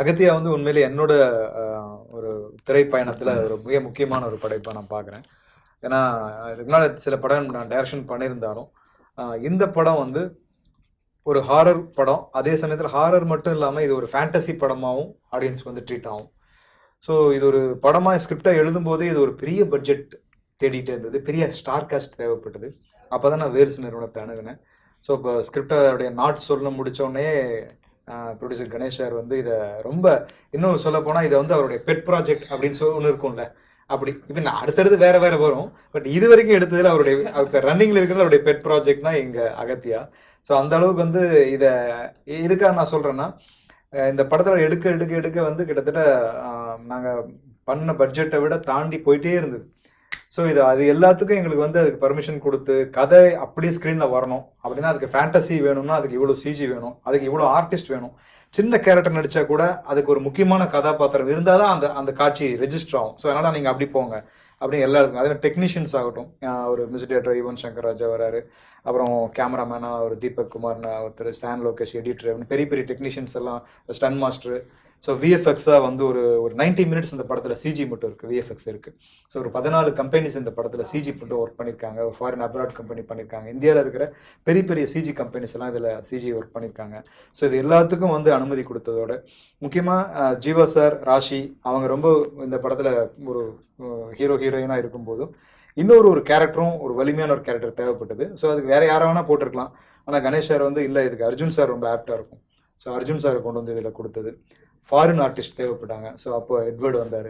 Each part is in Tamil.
அகத்தியா வந்து உண்மையிலே என்னோட ஒரு திரைப்பயணத்தில் ஒரு மிக முக்கியமான ஒரு படைப்பாக நான் பார்க்குறேன். ஏன்னா இதுக்கு முன்னாடி சில படம் நான் டைரக்ஷன் பண்ணியிருந்தாலும் இந்த படம் வந்து ஒரு ஹாரர் படம், அதே சமயத்தில் ஹாரர் மட்டும் இல்லாமல் இது ஒரு ஃபேண்டசி படமாகவும் ஆடியன்ஸ்க்கு வந்து ட்ரீட் ஆகும். ஸோ இது ஒரு படமாக ஸ்கிரிப்டாக எழுதும்போதே இது ஒரு பெரிய பட்ஜெட் தேடிட்டே இருந்தது, பெரிய ஸ்டார் காஸ்ட் தேவைப்பட்டது. அப்போ தான் நான் வேல்ஸ் நிறுவனத்தை அணுகினேன். ஸோ இப்போ ஸ்கிரிப்டோடைய நாட் சொல்ல முடித்தோடனே ப்ரொடியூசர் கணேஷ் சார் வந்து இதை ரொம்ப இன்னும் சொல்ல போனால் இதை வந்து அவருடைய பெட் ப்ராஜெக்ட் அப்படின்னு ஒன்று இருக்கும்ல, அப்படி இப்போ நான் அடுத்தடுத்து வேற வேற வரும். பட் இது வரைக்கும் எடுத்ததில் அவருடைய இப்போ ரன்னிங்கில் இருக்கிறது அவருடைய பெட் ப்ராஜெக்ட்னா எங்கள் அகத்தியா. ஸோ அந்த அளவுக்கு வந்து இதை இருக்கா நான் சொல்கிறேன்னா, இந்த படத்தில் எடுக்க எடுக்க எடுக்க வந்து கிட்டத்தட்ட நாங்கள் பண்ண பட்ஜெட்டை விட தாண்டி போயிட்டே இருந்தது. ஸோ இது அது எல்லாத்துக்கும் எங்களுக்கு வந்து அதுக்கு பர்மிஷன் கொடுத்து கதை அப்படியே ஸ்க்ரீனில் வரணும் அப்படின்னா அதுக்கு ஃபேண்டசி வேணும்னா அதுக்கு இவ்வளோ சிஜி வேணும், அதுக்கு இவ்வளோ ஆர்டிஸ்ட் வேணும். சின்ன கேரக்டர் நடித்தா கூட அதுக்கு ஒரு முக்கியமான கதாபாத்திரம் இருந்தால் தான் அந்த அந்த காட்சி ரெஜிஸ்டர் ஆகும். ஸோ அதனால் நீங்கள் அப்படி போங்க அப்படின்னு எல்லாருக்கும். அதே மாதிரி டெக்னீஷியன்ஸ் ஆகட்டும், ஒரு மியூசிக் டேரக்டர் யுவன் சங்கர் ராஜா வராரு, அப்புறம் கேமராமேனாக ஒரு தீபக் குமார்னு ஒருத்தர், ஸ்டான் லோகேஷ் எடிட்டர், பெரிய பெரிய டெக்னீஷியன்ஸ் எல்லாம், ஸ்டன் மாஸ்டர். ஸோ விஎஃப்எக்ஸாக வந்து ஒரு 90 மினிட்ஸ் இந்த படத்தில் சிஜி மட்டும் இருக்குது, விஎஃப்எக்ஸ் இருக்குது. ஸோ ஒரு 14 கம்பெனிஸ் இந்த படத்தில் சிஜி மட்டும் ஒர்க் பண்ணியிருக்காங்க. ஃபாரின் அப்ராட் கம்பெனி பண்ணியிருக்காங்க. இந்தியாவில் இருக்கிற பெரிய பெரிய சிஜி கம்பெனிஸ் எல்லாம் இதில் சிஜி ஒர்க் பண்ணியிருக்காங்க. ஸோ இது எல்லாத்துக்கும் வந்து அனுமதி கொடுத்ததோட முக்கியமாக ஜீவா சார், ராஷி அவங்க ரொம்ப இந்த படத்தில் ஒரு ஹீரோ ஹீரோயினாக இருக்கும்போதும் இன்னொரு ஒரு கேரக்டரும் ஒரு வலிமையான ஒரு கேரக்டர் தேவைப்பட்டது. ஸோ அதுக்கு வேறு யாரை வேணால் போட்டிருக்கலாம். ஆனால் கணேஷ் சார் வந்து இல்லை, இதுக்கு அர்ஜுன் சார் ரொம்ப ஆப்டாக இருக்கும். ஸோ அர்ஜுன் சார் கொண்டு வந்து இதில் கொடுத்தது. ஃபாரின் ஆர்டிஸ்ட் தேவைப்பட்டாங்க. ஸோ அப்போ எட்வர்டு வந்தார்,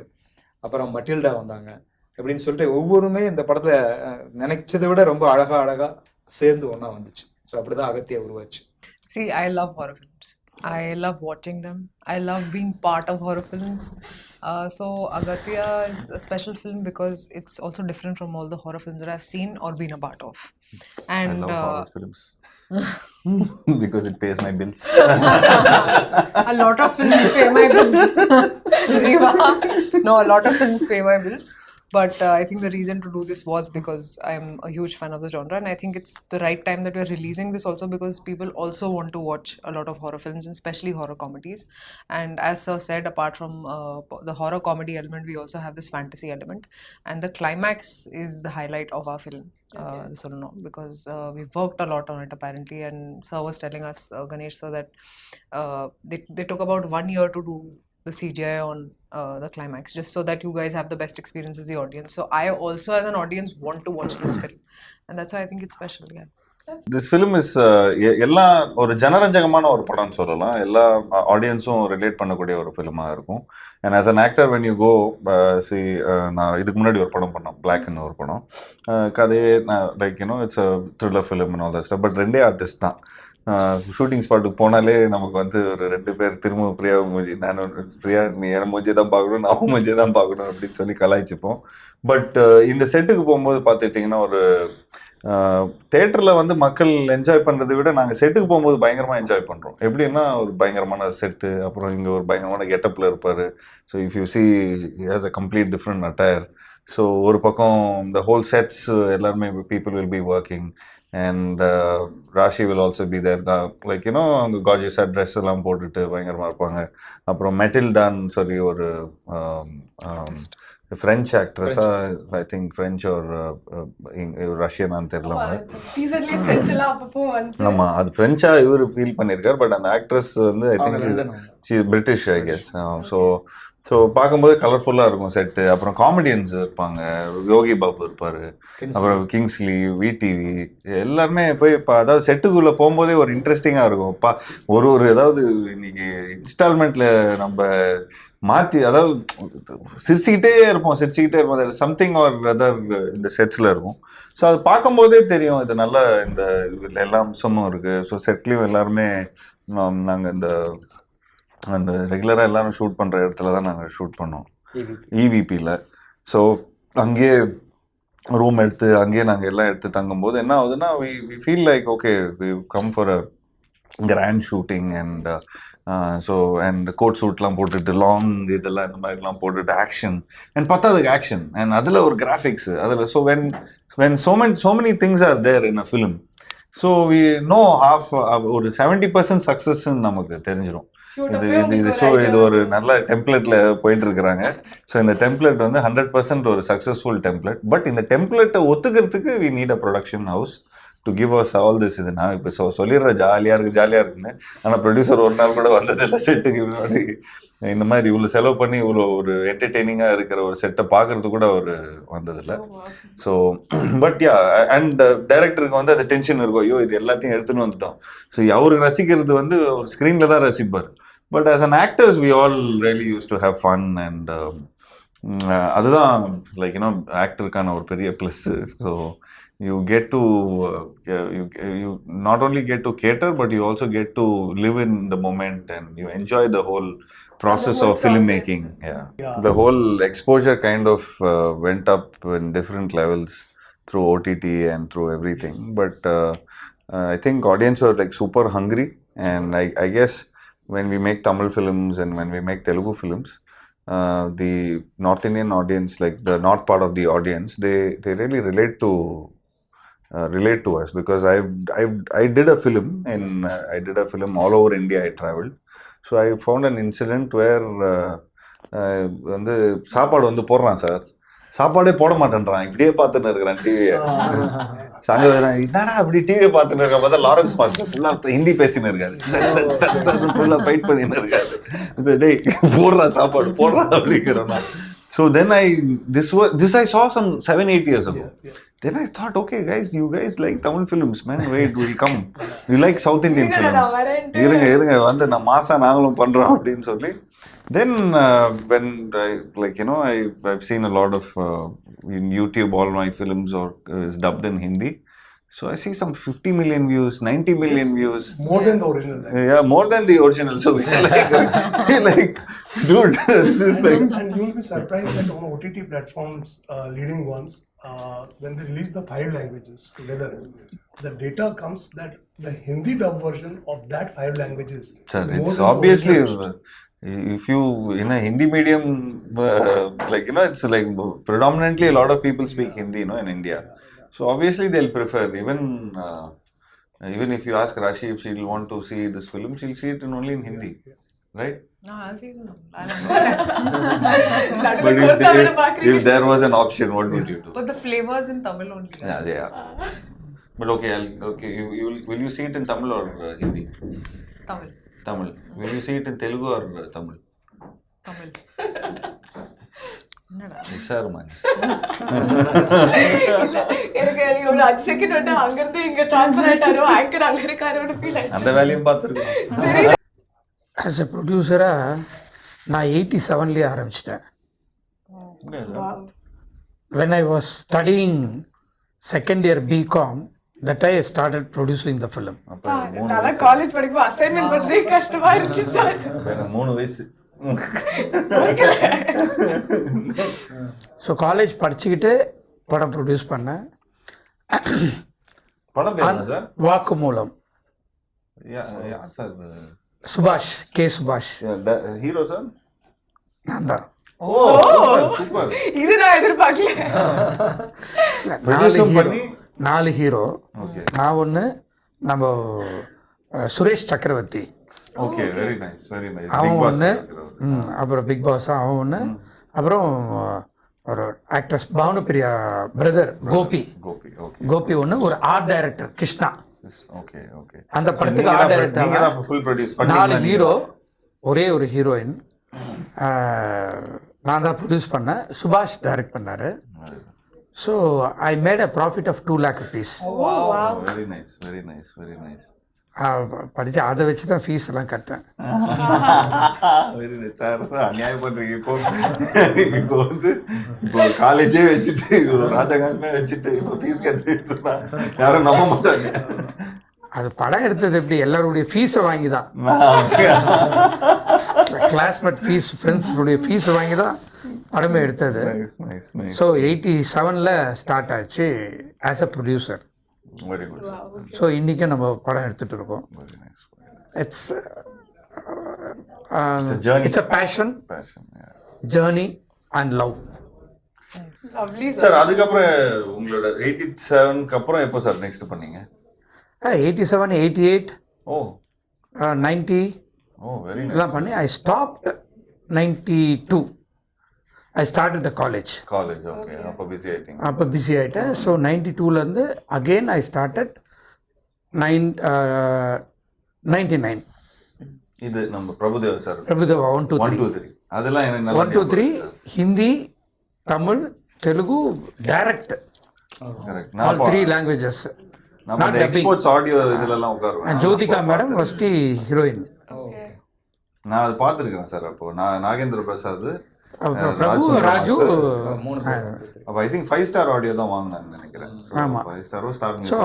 அப்புறம் மட்டில்டா வந்தாங்க. அப்படின்னு சொல்லிட்டு ஒவ்வொருமே இந்த படத்தில் நினைச்சதை விட ரொம்ப அழகாக சேர்ந்து ஒன்றா வந்துச்சு. ஸோ அப்படி தான் அகத்தியா உருவாச்சு. See, I love horror films. I love watching them. I love being part of horror films. So Agatya is a special film because it's also different from all the horror films that I've seen or been a part of. And I love horror films because it pays my bills. A lot of films pay my bills. Jiva. No, a lot of films pay my bills. But I think the reason to do this was because I'm a huge fan of the genre, and I think it's the right time that we're releasing this also because people also want to watch a lot of horror films, and especially horror comedies. And as Sir said, apart from the horror comedy element, we also have this fantasy element, and the climax is the highlight of our film. Because we've worked a lot on it apparently, and Sir was telling us, Ganesh sir, that they took about 1 year to do the CGI on the climax, just so that you guys have the best experience as the audience. So I also as an audience want to watch this film, and that's why I think it's special. Yeah. This film is எல்லா ஒரு ஜனரஞ்சகமான ஒரு படம்னு சொல்லலாம். எல்லா ஆடியன்ஸும் ரிலேட் பண்ணக்கூடிய ஒரு ஃபிலிமாக இருக்கும். And as an actor when you go see, நான் இதுக்கு முன்னாடி ஒரு படம் பண்ணோம், பிளாக்னு ஒரு படம். கதையே like it's a thriller film all that stuff. But 2 artist தான். ஷூட்டிங் ஸ்பாட்டுக்கு போனாலே நமக்கு வந்து ஒரு 2 பேர் திரும்ப பிரியா மூஞ்சி, நானும் பிரியா நீ என் மூஞ்சியை தான் பார்க்கணும், நான் மூஞ்சியை தான் பார்க்கணும் அப்படின்னு சொல்லி கலாய்ச்சிப்போம். பட் இந்த செட்டுக்கு போகும்போது பார்த்துட்டிங்கன்னா ஒரு தேட்டரில் வந்து மக்கள் என்ஜாய் பண்ணுறதை விட நாங்கள் செட்டுக்கு போகும்போது பயங்கரமாக என்ஜாய் பண்ணுறோம். எப்படின்னா ஒரு பயங்கரமான செட்டு, அப்புறம் இங்கே ஒரு பயங்கரமான கெட்டப்பில் இருப்பார். So if you see has a complete different attire. So ஒரு பக்கம் இந்த ஹோல் செட்ஸ் எல்லாருமே people will be working. And Rashi will also be there. Like, அவங்க கார்ஜியஸாக ட்ரெஸ் எல்லாம் போட்டுட்டு பயங்கரமாக இருப்பாங்க. அப்புறம் மெட்டில்டான்னு சொல்லி ஒரு ஃப்ரெஞ்ச் ஆக்ட்ரஸாக, ஐ திங்க் ஃப்ரெஞ்ச் ஒரு ரஷ்யனான்னு தெரியல. ஆமாம், அது ஃப்ரெஞ்சாக இவர் ஃபீல் பண்ணியிருக்கார். பட் அந்த ஆக்ட்ரஸ் வந்து I think British, I guess. So பார்க்கும்போது கலர்ஃபுல்லாக இருக்கும் செட்டு. அப்புறம் காமெடியன்ஸ் இருப்பாங்க, யோகி பாபு இருப்பார், அப்புறம் கிங்ஸ்லி, விடிவி, எல்லாருமே போய் இப்போ அதாவது செட்டுக்குள்ளே போகும்போதே ஒரு இன்ட்ரெஸ்டிங்காக இருக்கும். ஒரு ஏதாவது இன்னைக்கு இன்ஸ்டால்மெண்ட்டில் நம்ம மாற்றி, அதாவது சிரிச்சுக்கிட்டே இருப்போம், சம்திங் ஆர் அதர் இந்த செட்ஸில் இருக்கும். ஸோ அது பார்க்கும்போதே தெரியும் இது நல்ல இந்த எல்லா அம்சமும் இருக்குது. ஸோ செட்லேயும் எல்லாருமே நாங்கள் அந்த ரெகுலராக எல்லாரும் ஷூட் பண்ணுற இடத்துல தான் நாங்கள் ஷூட் பண்ணோம், இவிபியில். ஸோ அங்கேயே ரூம் எடுத்து அங்கேயே நாங்கள் எல்லாம் எடுத்து தங்கும்போது என்ன ஆகுதுன்னா, we feel like okay we come for a grand shooting. And so and coat சூட்லாம் போட்டுட்டு லாங் இதெல்லாம் இந்த மாதிரிலாம் போட்டுட்டு ஆக்ஷன் அண்ட் பத்தாதுக்கு ஆக்ஷன் அண்ட் அதில் ஒரு கிராஃபிக்ஸு அதில். So when so many things are there in a film, so we know ஒரு 70% சக்ஸஸ்ன்னு நமக்கு தெரிஞ்சிடும். இது ஒரு நல்ல டெம்ப்ளேட்ல போயிட்டு இருக்கிறாங்க. ஸோ இந்த டெம்ப்ளேட் வந்து 100% ஒரு சக்ஸஸ்ஃபுல் டெம்ப்ளேட். பட் இந்த டெம்ப்ளேட்டை ஒத்துக்கிறதுக்கு we need a production house to give us all this. இது நான் இப்போ சொல்லிடுறேன் ஜாலியாக இருக்குன்னு. ஆனால் ப்ரொடியூசர் ஒரு நாள் கூட வந்ததில்லை செட்டுக்கு. முன்னாடி இந்த மாதிரி இவ்வளோ செலவு பண்ணி இவ்வளோ ஒரு என்டர்டெய்னிங்காக இருக்கிற ஒரு செட்டை பார்க்கறது கூட அவர் வந்ததில்லை. ஸோ பட் யா, அண்ட் டைரக்டருக்கு வந்து அந்த டென்ஷன் இருக்கும், ஐயோ இது எல்லாத்தையும் எடுத்துன்னு வந்துட்டோம். ஸோ அவருக்கு ரசிக்கிறது வந்து ஒரு ஸ்க்ரீனில் தான் ரசிப்பார். But as an actors we all really used to have fun. And அதுதான் லைக் யூனோ ஆக்டருக்கான ஒரு பெரிய plus. So you get to you not only get to cater, but you also get to live in the moment and you enjoy the whole process of filmmaking. Yeah, the whole exposure kind of went up in different levels through OTT and through everything. But I think audience were like super hungry, and I guess when we make Tamil films and when we make Telugu films, the North Indian audience, like the north part of the audience, they really relate to us, because I did a film all over India. I traveled, so I found an incident where வந்து சாப்பாடு வந்து போடுறான் சார், சாப்பாடே போட மாட்டேன்றான், இப்படியே பார்த்துன்னு இருக்கிறான் டிவியை. சாங்க என்னடா அப்படி டிவியை பார்த்துன்னு இருக்க பார்த்தா லாரன்ஸ் மாஸ்டர் ஃபுல்லாக ஹிந்தி பேசின்னு இருக்காரு, ஃபுல்லாக ஃபைட் பண்ணின்னு இருக்காரு. டேய் போடுறா சாப்பாடு போடுறா அப்படிங்கிறோம். So then this I saw some 7-8 years ago. Then I thought, okay guys, you guys like Tamil films, man, wait, we'll come. We like South Indian films. இருங்க வந்து நான் மாசா நாங்களும் பண்றோம் அப்படின்னு சொல்லி. Then when I've seen a lot of in YouTube, all my films is dubbed in Hindi. So I see some 50 million views, 90 million views. More than the original. Yeah, more than the original. So we're like, dude, this is like... And you'll be surprised that on OTT platforms, leading ones, when they release the 5 languages together, the data comes that the Hindi dub version of that 5 languages. Sir, it's obviously... If you in a Hindi medium, it's like predominantly a lot of people speak Hindi, in India. So obviously they'll prefer, even if you ask Rashi if she'll want to see this film, she'll see it only in Hindi, right? No, I'll see it. I'll understand. But if there was an option, what would you do? But the flavors in Tamil only. Yeah. But okay, will you see it in Tamil or Hindi? Tamil. Will you see it in Telugu or Tamil? Tamil. Sir man. எனக்கு ஒரு 5 செகண்ட் வந்து அங்க இருந்து இங்க ட்ரான்ஸ்ஃபர் ஆயிட்டாரோ, ஆங்கர் அங்க இருக்காரோன்னு ஃபீல் ஆயிடுச்சு. அந்த வேலையும் பார்த்துருக்கோம். ஆஸ் எ ப்ரொடியூசராக நான் 87லேயே ஆரம்பிச்சிட்டேன். When I was studying second year BCom, that I started producing the film. நான் காலேஜ் படிக்கும்போது அசைன்மெண்ட் பண்றதே கஷ்டமா இருந்துச்சு சார். 3 வயசு. ஸோ காலேஜ் படிச்சுக்கிட்டு படம் ப்ரொடியூஸ் பண்ணேன். படம் பேர் என்ன சார்? வாக்குமூலம். சார் சுபாஷ், கே சுபாஷ். ஹீரோ சார் நான் தான். ஓ சூப்பர். இது நான் எதிர்பார்க்கல. 4 ஹீரோ. நான் ஒன்று, நம்ம சுரேஷ் சக்கரவர்த்தி. Okay, very nice. அவன் ஒன்று, அப்புறம் பிக் பாஸ் அவன் ஒன்று, அப்புறம் ஒரு ஆக்ட்ரஸ் பானுபிரியா பிரதர் கோபி ஒன்று, ஒரு ஆர்ட் டைரக்டர் கிருஷ்ணா. அந்த படத்துக்கு ஆர்ட் டைரக்டர். 4 ஹீரோ, ஒரே ஒரு ஹீரோயின். நான் தான் ப்ரொடியூஸ் பண்ணேன், சுபாஷ் டைரக்ட் பண்ணாரு. So I made a profit of 2 lakh rupees. Very nice. படித்து அதை வச்சு தான் ஃபீஸ் எல்லாம் கட்டேன். சார் அநியாயம் பண்ணுறீங்க. இப்போ வந்து காலேஜே வச்சுட்டு ராஜகாந்தமே வச்சுட்டு இப்போ ஃபீஸ் கட்டுறேன்னு சொன்னா யாரும் நம்ப மாட்டாங்க. அது படம் எடுத்தது எப்படி, எல்லாருடைய ஃபீஸை வாங்கி தான், கிளாஸ்மேட் ஃபீஸ், ஃப்ரெண்ட்ஸுடைய ஃபீஸை வாங்கி தான் படமே எடுத்தது. ஸோ 87ல் ஸ்டார்ட் ஆச்சு as a producer. Very good. So இன்றைக்கும் நம்ம படம் எடுத்துகிட்டு இருக்கோம். It's a fashion, journey and love. Sir அதுக்கப்புறம் உங்களோட 87க்கு அப்புறம் எப்போ சார் நெக்ஸ்ட் பண்ணீங்க? 87, 88, 90. ஓ வெரி எல்லாம் பண்ணி I stopped 92. I start the college. College okay அப்போ பிஸி ஆயிட்டீங்க. அப்போ பிஸி ஆகிட்டேன். ஸோ 92லேருந்து அகெயின் ஐ ஸ்டார்டட் 99. இது நம்ம பிரபுதேவா சார் பிரபுதேவா 1 2 1 2 3 அதெல்லாம் எனக்கு நல்லா 1 2 3 Hindi, Tamil, Telugu direct, correct. All 3 languages. நம்ம இந்த எக்ஸ்போர்ட்ஸ் ஆடியோ இதுல எல்லாம் உட்காருவேன். Jyothika madam first heroine. நான் அது பார்த்துருக்கேன் சார். அப்போ நான் நாகேந்திர பிரசாத், பிரபு, ராஜு. அப்போ ஐ திங்க் 5 ஸ்டார் ஆடியோ தான் வாங்கினான்னு நினைக்கிறேன். ஆமா. 5 ஸ்டாரோ ஸ்டார் ஸோ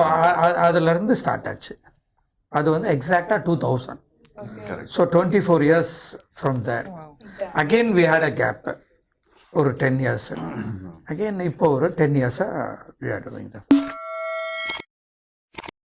அதுலேருந்து ஸ்டார்ட் ஆச்சு. அது வந்து எக்ஸாக்டாக 2000. Correct. So 24 years from there. Again we had a gap. ஒரு 10 years. அகெயின் இப்போ ஒரு 10 years we are doing that.